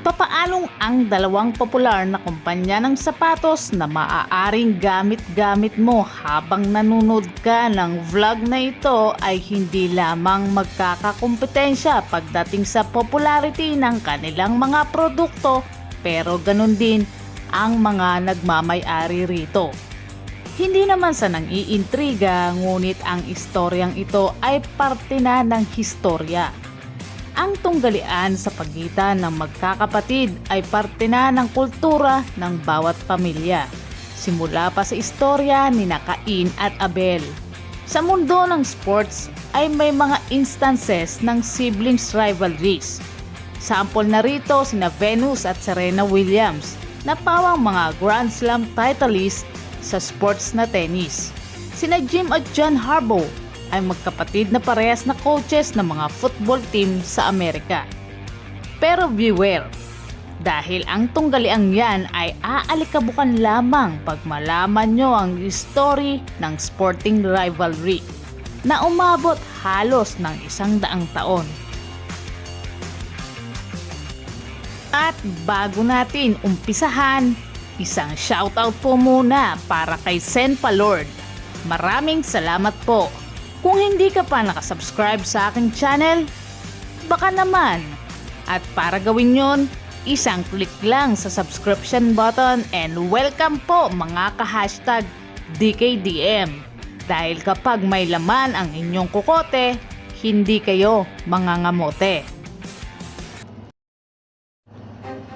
Papaalong ang dalawang popular na kumpanya ng sapatos na maaaring gamit-gamit mo habang nanonood ka ng vlog na ito ay hindi lamang magkakakumpetensya pagdating sa popularity ng kanilang mga produkto, pero ganun din ang mga nagmamay-ari rito. Hindi naman sa nang-iintriga, ngunit ang istoryang ito ay parte na ng historya. Ang tunggalian sa pagitan ng magkakapatid ay parte na ng kultura ng bawat pamilya. Simula pa sa istorya ni Cain at Abel. Sa mundo ng sports ay may mga instances ng siblings rivalries. Sample na rito sina Venus at Serena Williams na pawang mga Grand Slam titleist sa sports na tennis. Sina Jim at John Harbaugh ay magkapatid na parehas na coaches ng mga football team sa Amerika. Pero beware, dahil ang tunggaliang yan ay aalikabukan lamang pag malaman nyo ang story ng sporting rivalry na umabot halos ng 100 taon. At bago natin umpisahan, isang shoutout po muna para kay Sen Palord. Maraming salamat po. Kung hindi ka pa nakasubscribe sa aking channel, baka naman. At para gawin yon, isang click lang sa subscription button and welcome po mga ka-hashtag DKDM. Dahil kapag may laman ang inyong kukote, hindi kayo mangangamote.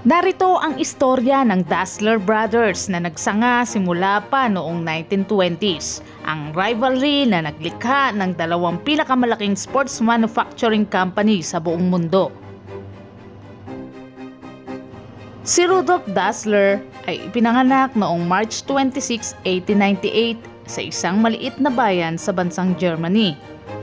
Narito ang istorya ng Dassler Brothers na nagsanga simula pa noong 1920s. Ang rivalry na naglikha ng dalawang pinakamalaking sports manufacturing company sa buong mundo. Si Rudolf Dassler ay ipinanganak noong March 26, 1898 sa isang maliit na bayan sa bansang Germany.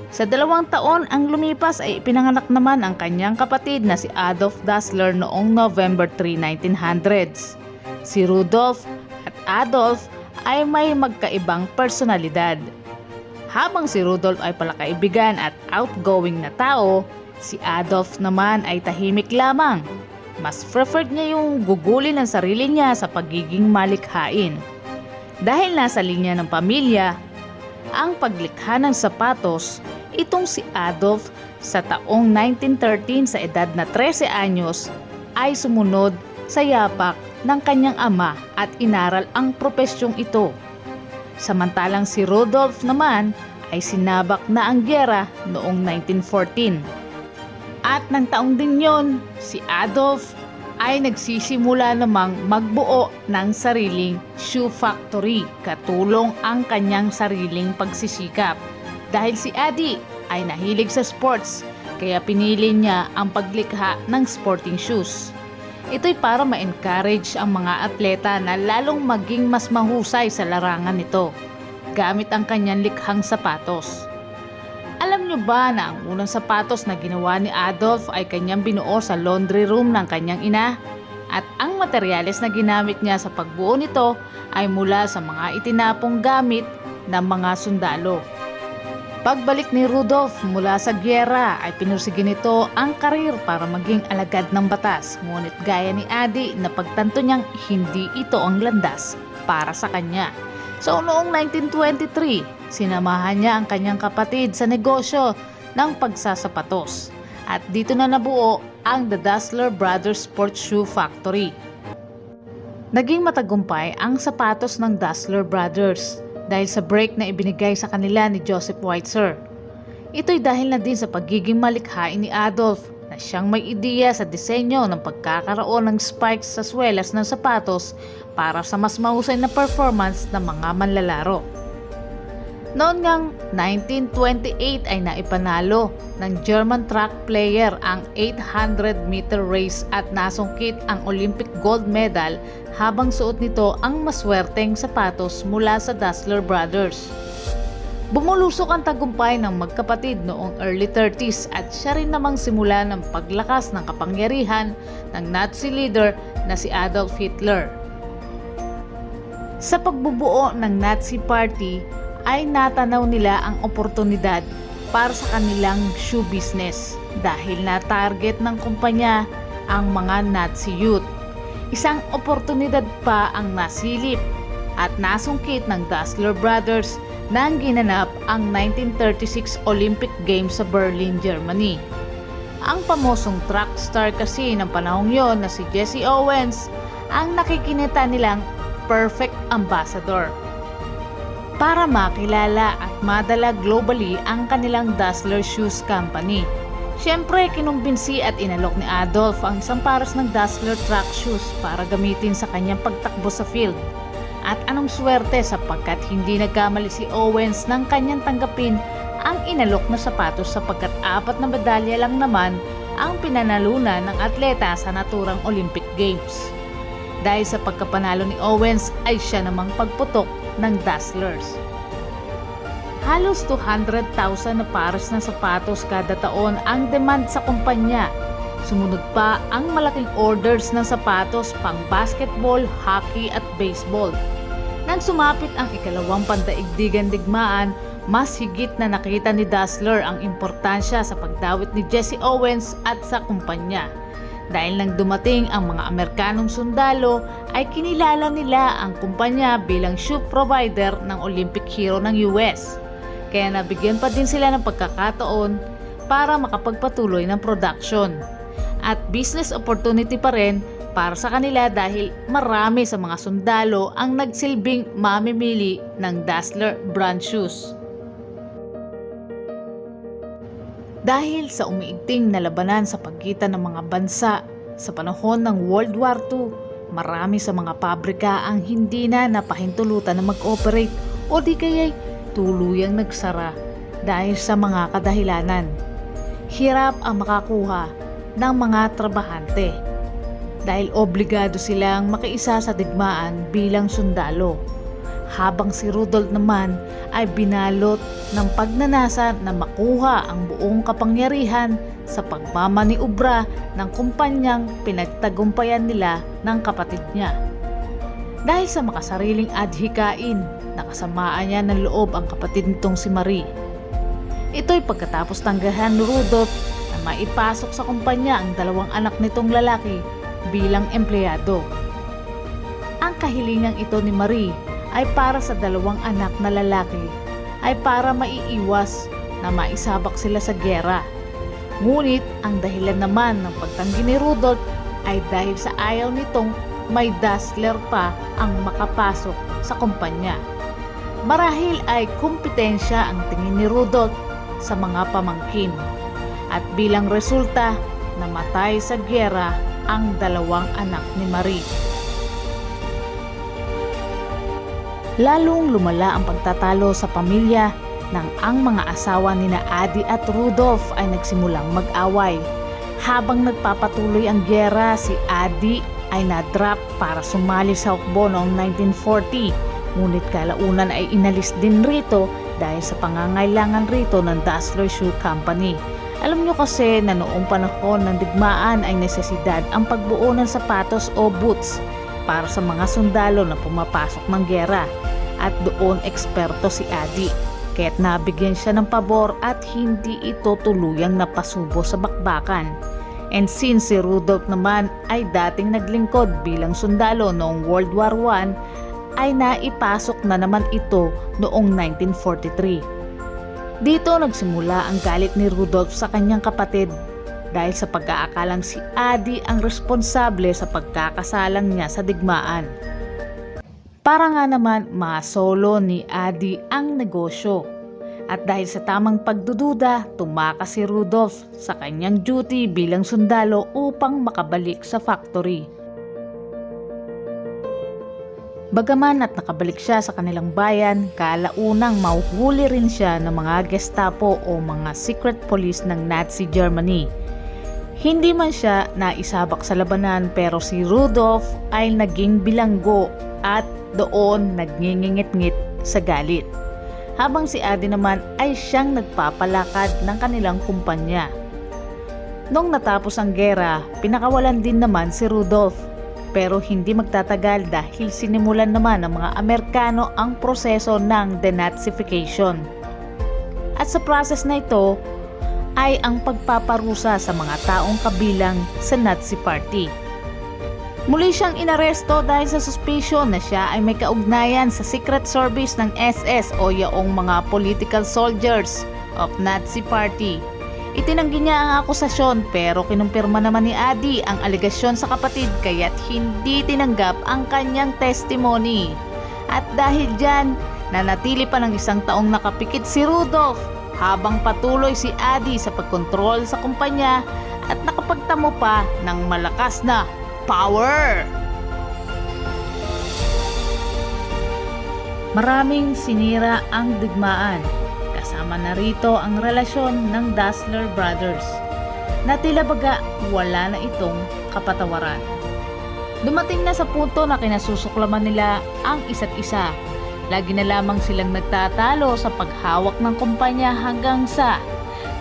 Sa 2 taon ang lumipas ay ipinanganak naman ang kanyang kapatid na si Adolf Dassler noong November 3, 1900s. Si Rudolf at Adolf ay may magkaibang personalidad. Habang si Rudolf ay palakaibigan at outgoing na tao, si Adolf naman ay tahimik lamang. Mas preferred niya yung gugulin ng sarili niya sa pagiging malikhain. Dahil nasa linya ng pamilya ang paglikha ng sapatos, itong si Adolf sa taong 1913 sa edad na 13 anyos ay sumunod sa yapak ng kanyang ama at inaral ang propesyong ito. Samantalang si Rudolf naman ay sinabak na ang gyera noong 1914. At ng taong din yon, si Adolf ay nagsisimula namang magbuo ng sariling shoe factory, katulong ang kanyang sariling pagsisikap. Dahil si Adi ay nahilig sa sports, kaya pinili niya ang paglikha ng sporting shoes. Ito'y para ma-encourage ang mga atleta na lalong maging mas mahusay sa larangan nito, gamit ang kanyang likhang sapatos. Alam niyo ba na ang unang sapatos na ginawa ni Adolf ay kanyang binuo sa laundry room ng kanyang ina? At ang materyales na ginamit niya sa pagbuo nito ay mula sa mga itinapong gamit ng mga sundalo. Pagbalik ni Rudolf mula sa gyera ay pinursige nito ang karir para maging alagad ng batas. Ngunit gaya ni Adi na pagtanto niyang hindi ito ang landas para sa kanya. So noong 1923, sinamahan niya ang kanyang kapatid sa negosyo ng pagsasapatos. At dito na nabuo ang The Dassler Brothers Sports Shoe Factory. Naging matagumpay ang sapatos ng Dassler Brothers dahil sa break na ibinigay sa kanila ni Joseph Weitzer. Ito'y dahil na din sa pagiging malikhain ni Adolf na siyang may ideya sa disenyo ng pagkakaroon ng spikes sa swelas ng sapatos para sa mas mahusay na performance ng mga manlalaro. Noon ngang 1928 ay naipanalo ng German track player ang 800-meter race at nasungkit ang Olympic gold medal habang suot nito ang maswerteng sapatos mula sa Dassler Brothers. Bumulusok ang tagumpay ng magkapatid noong early 30s at siya rin namang simula ng paglakas ng kapangyarihan ng Nazi leader na si Adolf Hitler. Sa pagbubuo ng Nazi Party ay natanaw nila ang oportunidad para sa kanilang shoe business dahil na-target ng kumpanya ang mga Nazi youth. Isang oportunidad pa ang nasilip at nasungkit ng Dassler Brothers nang ginanap ang 1936 Olympic Games sa Berlin, Germany. Ang pamosong track star kasi ng panahong yon na si Jesse Owens ang nakikinita nilang perfect ambassador para makilala at madala globally ang kanilang Dassler Shoes Company. Siyempre, kinumbinsi at inalok ni Adolf ang isang pares ng Dassler track shoes para gamitin sa kanyang pagtakbo sa field. At anong swerte sapagkat hindi nagkamali si Owens nang kanyang tanggapin ang inalok na sapatos sapagkat 4 na medalya lang naman ang pinanalunan ng atleta sa naturang Olympic Games. Dahil sa pagkapanalo ni Owens ay siya namang pagputok ng Dasslers. Halos 200,000 na pares ng sapatos kada taon ang demand sa kumpanya. Sumunod pa ang malaking orders ng sapatos pang basketball, hockey at baseball. Nang sumapit ang ikalawang pandaigdigan digmaan, mas higit na nakita ni Dassler ang importansya sa pagdawit ni Jesse Owens at sa kumpanya. Dahil nang dumating ang mga Amerikanong sundalo, ay kinilala nila ang kumpanya bilang shoe provider ng Olympic hero ng US. Kaya nabigyan pa din sila ng pagkakataon para makapagpatuloy ng production. At business opportunity pa rin para sa kanila dahil marami sa mga sundalo ang nagsilbing mamimili ng Dassler brand shoes. Dahil sa umiigting na labanan sa pagitan ng mga bansa sa panahon ng World War II, marami sa mga pabrika ang hindi na napahintulutan na mag-operate o di kaya'y tuluyang nagsara dahil sa mga kadahilanan. Hirap ang makakuha ng mga trabahante dahil obligado silang makiisa sa digmaan bilang sundalo. Habang si Rudolph naman ay binalot ng pagnanasa na makuha ang buong kapangyarihan sa pagmamaniobra ng kumpanyang pinagtagumpayan nila ng kapatid niya. Dahil sa makasariling adhikain, nakasamaan niya ng loob ang kapatid nitong si Marie. Ito'y pagkatapos tanggahan ni Rudolph na maipasok sa kumpanya ang 2 anak nitong lalaki bilang empleyado. Ang kahilingang ito ni Marie ay para sa 2 anak na lalaki ay para maiiwas na maisabak sila sa giyera. Ngunit ang dahilan naman ng pagtanggi ni Rudolph ay dahil sa ayaw nitong may Dassler pa ang makapasok sa kumpanya. Marahil ay kumpetensya ang tingin ni Rudolph sa mga pamangkin at bilang resulta namatay sa giyera ang 2 anak ni Marie. Lalong lumala ang pagtatalo sa pamilya nang ang mga asawa nina Addie at Rudolph ay nagsimulang mag-away. Habang nagpapatuloy ang giyera, si Addie ay na-drop para sumali sa hukbo noong 1940. Ngunit kalaunan ay inalis din rito dahil sa pangangailangan rito ng Dassler Shoe Company. Alam nyo kasi na noong panahon ng digmaan ay nesesidad ang pagbuo ng sapatos o boots para sa mga sundalo na pumapasok ng giyera at doon eksperto si Addie. Kaya't nabigyan siya ng pabor at hindi ito tuluyang napasubo sa bakbakan. And since si Rudolph naman ay dating naglingkod bilang sundalo noong World War I, ay naipasok na naman ito noong 1943. Dito nagsimula ang galit ni Rudolph sa kanyang kapatid dahil sa pag-aakalang si Addie ang responsable sa pagkakasalang niya sa digmaan. Para nga naman masolo ni Addie ang negosyo. At dahil sa tamang pagdududa, tumakas si Rudolph sa kanyang duty bilang sundalo upang makabalik sa factory. Bagaman at nakabalik siya sa kanilang bayan, kalaunang mahuhuli rin siya ng mga Gestapo o mga secret police ng Nazi Germany. Hindi man siya naisabak sa labanan pero si Rudolph ay naging bilanggo at doon nagngingit-ngit sa galit. Habang si Addie naman ay siyang nagpapalakad ng kanilang kumpanya. Nung natapos ang gera, pinakawalan din naman si Rudolph. Pero hindi magtatagal dahil sinimulan naman ng mga Amerikano ang proseso ng denazification. At sa process na ito, ay ang pagpaparusa sa mga taong kabilang sa Nazi Party. Muli siyang inaresto dahil sa suspicion na siya ay may kaugnayan sa Secret Service ng SS o yaong mga political soldiers of Nazi Party. Itinanggi niya ang akusasyon pero kinumpirma naman ni Adi ang alegasyon sa kapatid kaya't hindi tinanggap ang kanyang testimony. At dahil dyan, nanatili pa ng 1 taong nakapikit si Rudolph habang patuloy si Adi sa pagkontrol sa kumpanya at nakapagtamo pa ng malakas na power. Maraming sinira ang digmaan. Kasama na rito ang relasyon ng Dassler Brothers na tila baga wala na itong kapatawaran. Dumating na sa punto na kinasusuklaman nila ang isa't isa. Lagi na lamang silang nagtatalo sa paghawak ng kumpanya hanggang sa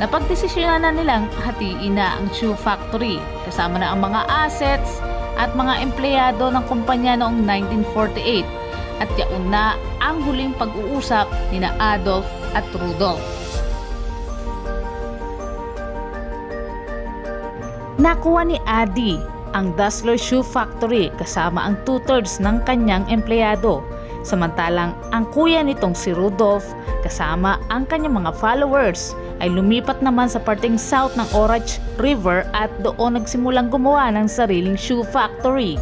napagdesisyonan na nilang hatiin na ang shoe factory kasama na ang mga assets at mga empleyado ng kumpanya noong 1948 at yaon na ang huling pag-uusap nina Adolf at Rudolph. Nakuha ni Adi ang Dassler Shoe Factory kasama ang 2/3 ng kanyang empleyado, samantalang ang kuya nitong si Rudolph kasama ang kanyang mga followers ay lumipat naman sa parteng south ng Orange River at doon nagsimulang gumawa ng sariling shoe factory.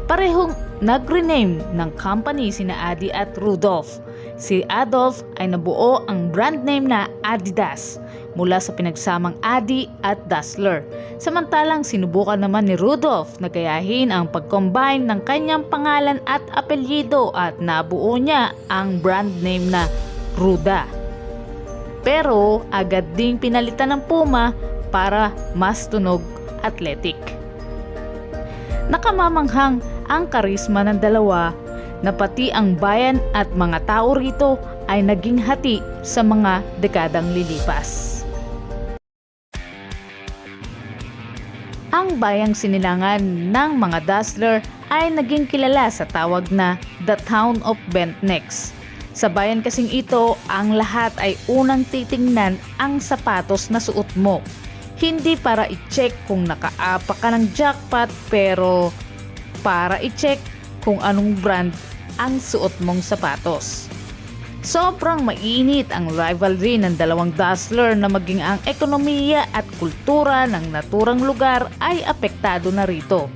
Parehong nag-rename ng company sina Adi at Rudolph. Si Adolf ay nabuo ang brand name na Adidas mula sa pinagsamang Adi at Dassler. Samantalang sinubukan naman ni Rudolph na gayahin ang pag-combine ng kanyang pangalan at apelyido at nabuo niya ang brand name na Ruda. Pero agad ding pinalitan ng Puma para mas tunog athletic. Nakamamanghang ang karisma ng dalawa na pati ang bayan at mga tao rito ay naging hati sa mga dekadang lilipas. Ang bayang sinilangan ng mga Dassler ay naging kilala sa tawag na The Town of Bent Necks. Sa bayan kasing ito, ang lahat ay unang titingnan ang sapatos na suot mo. Hindi para i-check kung nakaapa ka ng jackpot pero para i-check kung anong brand ang suot mong sapatos. Sobrang mainit ang rivalry ng dalawang Dassler na maging ang ekonomiya at kultura ng naturang lugar ay apektado na rito.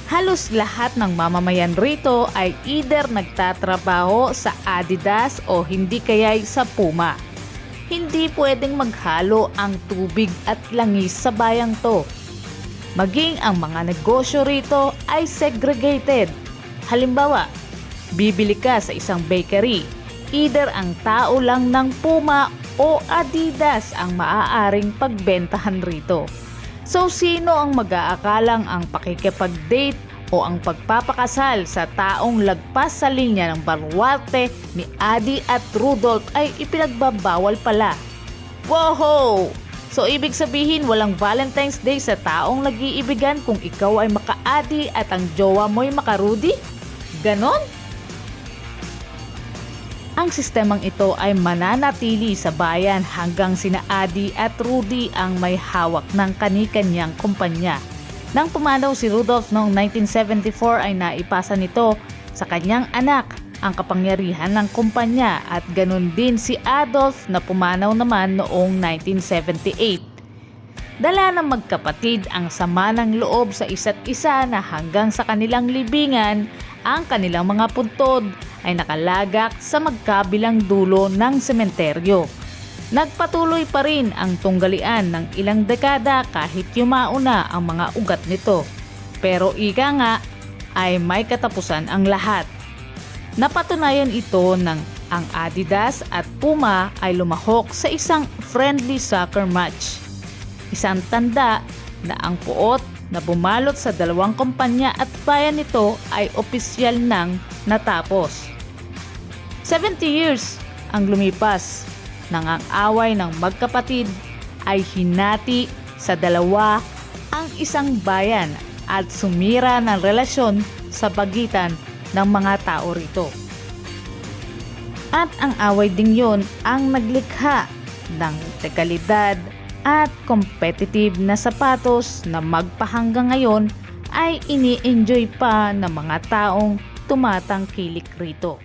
Halos lahat ng mamamayan rito ay either nagtatrabaho sa Adidas o hindi kaya'y sa Puma. Hindi pwedeng maghalo ang tubig at langis sa bayang to. Maging ang mga negosyo rito ay segregated. Halimbawa, bibili ka sa isang bakery, either ang tao lang ng Puma o Adidas ang maaaring pagbentahan rito. So sino ang mag-aakalang ang pakikipag-date o ang pagpapakasal sa taong lagpas sa linya ng baluarte ni Adi at Rudolph ay ipinagbabawal pala? Wow! So ibig sabihin walang Valentine's Day sa taong nag-iibigan kung ikaw ay maka-Adi at ang jowa mo'y maka-Rudy? Ganon? Ang sistemang ito ay mananatili sa bayan hanggang sina Adi at Rudy ang may hawak ng kani-kanyang kumpanya. Nang pumanaw si Rudolph noong 1974 ay naipasa nito sa kanyang anak ang kapangyarihan ng kumpanya at ganun din si Adolf na pumanaw naman noong 1978. Dala ng magkapatid ang sama ng loob sa isa't isa na hanggang sa kanilang libingan, ang kanilang mga puntod ay nakalagak sa magkabilang dulo ng sementeryo. Nagpatuloy pa rin ang tunggalian ng ilang dekada kahit yumauna ang mga ugat nito. Pero ika nga ay may katapusan ang lahat. Napatunayan ito ng ang Adidas at Puma ay lumahok sa isang friendly soccer match. Isang tanda na ang puot na bumalot sa dalawang kumpanya at bayan nito ay opisyal nang natapos. 70 years ang lumipas nang ang away ng magkapatid ay hinati sa dalawa ang isang bayan at sumira ng relasyon sa pagitan ng mga tao rito. At ang away ding yun ang naglikha ng tekalidad at competitive na sapatos na magpahanggang ngayon ay ini-enjoy pa ng mga taong tumatangkilik rito.